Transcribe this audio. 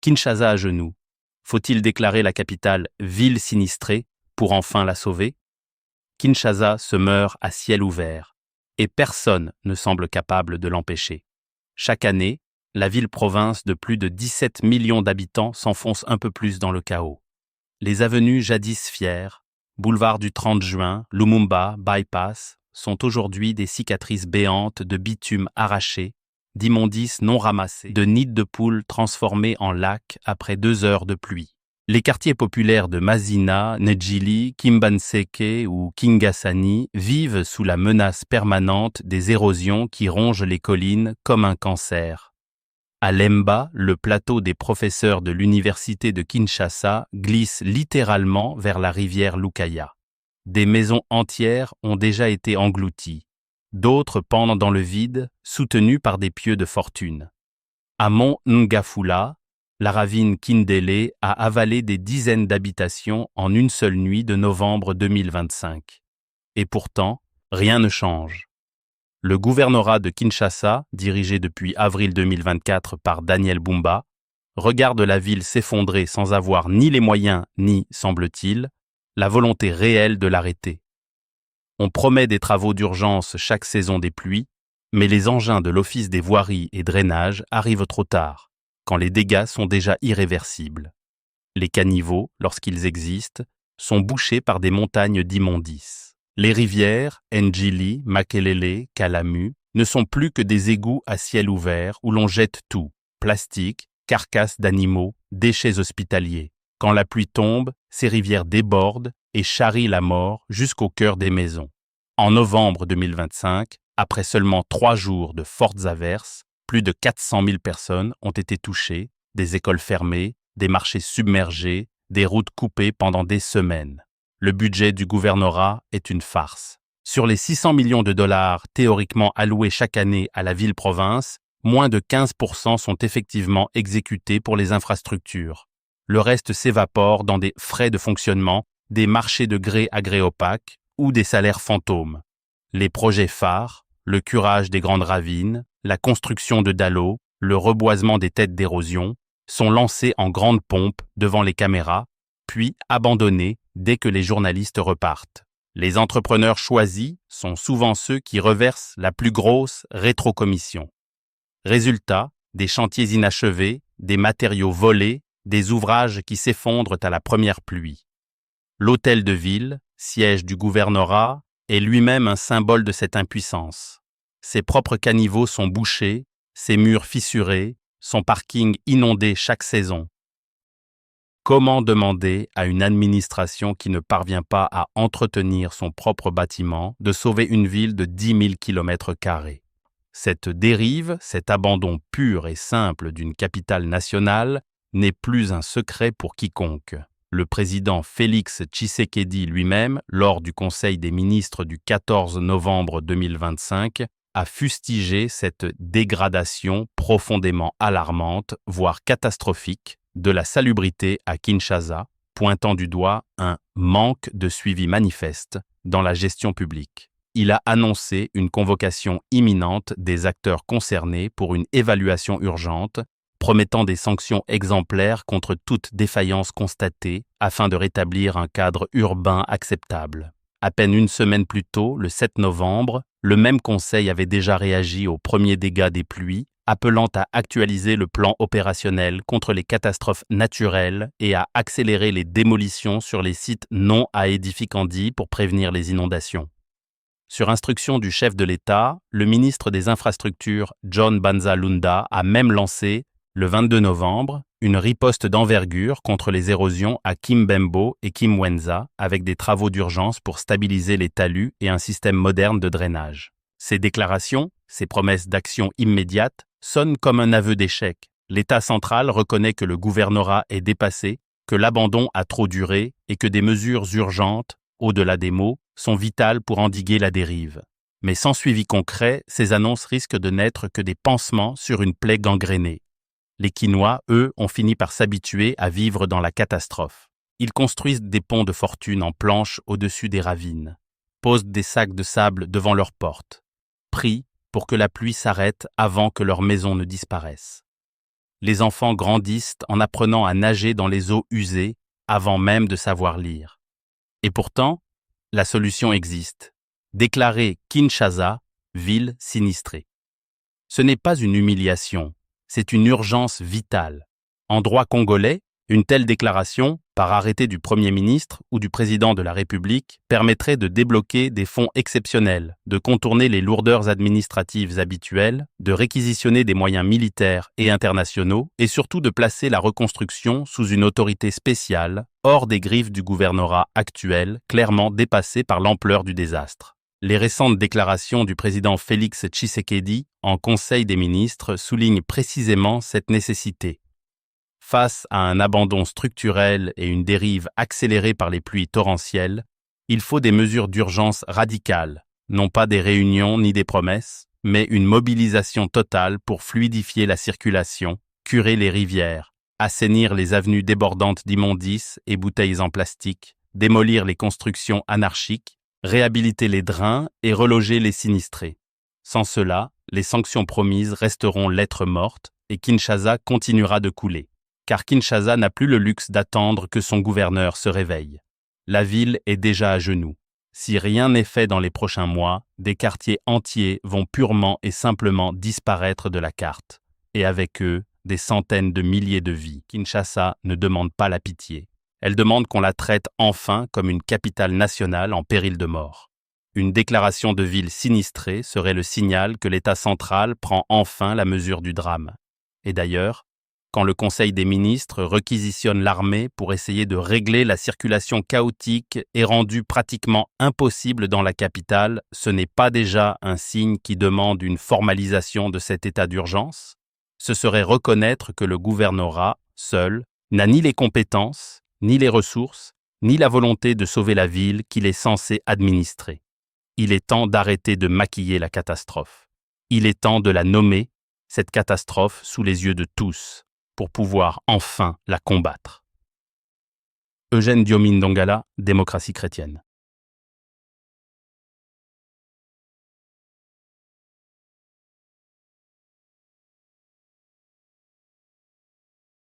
Kinshasa à genoux. Faut-il déclarer la capitale ville sinistrée pour enfin la sauver? Kinshasa se meurt à ciel ouvert, et personne ne semble capable de l'empêcher. Chaque année, la ville-province de plus de 17 millions d'habitants s'enfonce un peu plus dans le chaos. Les avenues jadis fières, boulevard du 30 juin, Lumumba, Bypass, sont aujourd'hui des cicatrices béantes de bitume arraché, d'immondices non ramassés, de nids de poules transformés en lacs après 2 heures de pluie. Les quartiers populaires de Mazina, Nedjili, Kimbanseke ou Kingasani vivent sous la menace permanente des érosions qui rongent les collines comme un cancer. À Lemba, le plateau des professeurs de l'université de Kinshasa glisse littéralement vers la rivière Lukaya. Des maisons entières ont déjà été englouties. D'autres pendent dans le vide, soutenues par des pieux de fortune. À Mont Ngafula, la ravine Kindélé a avalé des dizaines d'habitations en une seule nuit de novembre 2025. Et pourtant, rien ne change. Le gouvernorat de Kinshasa, dirigé depuis avril 2024 par Daniel Bumba, regarde la ville s'effondrer sans avoir ni les moyens ni, semble-t-il, la volonté réelle de l'arrêter. On promet des travaux d'urgence chaque saison des pluies, mais les engins de l'Office des voiries et drainages arrivent trop tard, quand les dégâts sont déjà irréversibles. Les caniveaux, lorsqu'ils existent, sont bouchés par des montagnes d'immondices. Les rivières, Ndjili, Makelele, Kalamu, ne sont plus que des égouts à ciel ouvert où l'on jette tout, plastique, carcasses d'animaux, déchets hospitaliers. Quand la pluie tombe, ces rivières débordent et charrient la mort jusqu'au cœur des maisons. En novembre 2025, après seulement 3 jours de fortes averses, plus de 400 000 personnes ont été touchées, des écoles fermées, des marchés submergés, des routes coupées pendant des semaines. Le budget du gouvernorat est une farce. Sur les 600 millions de dollars théoriquement alloués chaque année à la ville-province, moins de 15% sont effectivement exécutés pour les infrastructures. Le reste s'évapore dans des frais de fonctionnement, des marchés de gré à gré opaques ou des salaires fantômes. Les projets phares, le curage des grandes ravines, la construction de dallos, le reboisement des têtes d'érosion, sont lancés en grande pompe devant les caméras, puis abandonnés dès que les journalistes repartent. Les entrepreneurs choisis sont souvent ceux qui reversent la plus grosse rétrocommission. Résultat, des chantiers inachevés, des matériaux volés, des ouvrages qui s'effondrent à la première pluie. L'hôtel de ville, siège du gouvernorat, est lui-même un symbole de cette impuissance. Ses propres caniveaux sont bouchés, ses murs fissurés, son parking inondé chaque saison. Comment demander à une administration qui ne parvient pas à entretenir son propre bâtiment de sauver une ville de 10 000 km²? Cette dérive, cet abandon pur et simple d'une capitale nationale n'est plus un secret pour quiconque. Le président Félix Tshisekedi lui-même, lors du Conseil des ministres du 14 novembre 2025, a fustigé cette dégradation profondément alarmante, voire catastrophique, de la salubrité à Kinshasa, pointant du doigt un manque de suivi manifeste dans la gestion publique. Il a annoncé une convocation imminente des acteurs concernés pour une évaluation urgente, promettant des sanctions exemplaires contre toute défaillance constatée afin de rétablir un cadre urbain acceptable. À peine une semaine plus tôt, le 7 novembre, le même conseil avait déjà réagi aux premiers dégâts des pluies, appelant à actualiser le plan opérationnel contre les catastrophes naturelles et à accélérer les démolitions sur les sites non aedificandi pour prévenir les inondations. Sur instruction du chef de l'État, le ministre des Infrastructures John Banza Lunda a même lancé, le 22 novembre, une riposte d'envergure contre les érosions à Kimbembo et Kimwenza avec des travaux d'urgence pour stabiliser les talus et un système moderne de drainage. Ces déclarations, ces promesses d'action immédiate, sonnent comme un aveu d'échec. L'État central reconnaît que le gouvernorat est dépassé, que l'abandon a trop duré et que des mesures urgentes, au-delà des mots, sont vitales pour endiguer la dérive. Mais sans suivi concret, ces annonces risquent de n'être que des pansements sur une plaie gangrénée. Les Kinois, eux, ont fini par s'habituer à vivre dans la catastrophe. Ils construisent des ponts de fortune en planches au-dessus des ravines, posent des sacs de sable devant leurs portes, prient pour que la pluie s'arrête avant que leur maison ne disparaisse. Les enfants grandissent en apprenant à nager dans les eaux usées avant même de savoir lire. Et pourtant, la solution existe. Déclarer Kinshasa, ville sinistrée. Ce n'est pas une humiliation, c'est une urgence vitale. En droit congolais, une telle déclaration, par arrêté du Premier ministre ou du Président de la République, permettrait de débloquer des fonds exceptionnels, de contourner les lourdeurs administratives habituelles, de réquisitionner des moyens militaires et internationaux, et surtout de placer la reconstruction sous une autorité spéciale, hors des griffes du gouvernorat actuel, clairement dépassé par l'ampleur du désastre. Les récentes déclarations du président Félix Tshisekedi en Conseil des ministres soulignent précisément cette nécessité. Face à un abandon structurel et une dérive accélérée par les pluies torrentielles, il faut des mesures d'urgence radicales, non pas des réunions ni des promesses, mais une mobilisation totale pour fluidifier la circulation, curer les rivières, assainir les avenues débordantes d'immondices et bouteilles en plastique, démolir les constructions anarchiques, réhabiliter les drains et reloger les sinistrés. Sans cela, les sanctions promises resteront lettre morte et Kinshasa continuera de couler. Car Kinshasa n'a plus le luxe d'attendre que son gouverneur se réveille. La ville est déjà à genoux. Si rien n'est fait dans les prochains mois, des quartiers entiers vont purement et simplement disparaître de la carte. Et avec eux, des centaines de milliers de vies. Kinshasa ne demande pas la pitié. Elle demande qu'on la traite enfin comme une capitale nationale en péril de mort. Une déclaration de ville sinistrée serait le signal que l'État central prend enfin la mesure du drame. Et d'ailleurs, quand le Conseil des ministres requisitionne l'armée pour essayer de régler la circulation chaotique et rendue pratiquement impossible dans la capitale, ce n'est pas déjà un signe qui demande une formalisation de cet état d'urgence? Ce serait reconnaître que le gouvernorat, seul, n'a ni les compétences, ni les ressources, ni la volonté de sauver la ville qu'il est censé administrer. Il est temps d'arrêter de maquiller la catastrophe. Il est temps de la nommer, cette catastrophe, sous les yeux de tous, pour pouvoir enfin la combattre. Eugène Diomine Dongala, Démocratie chrétienne.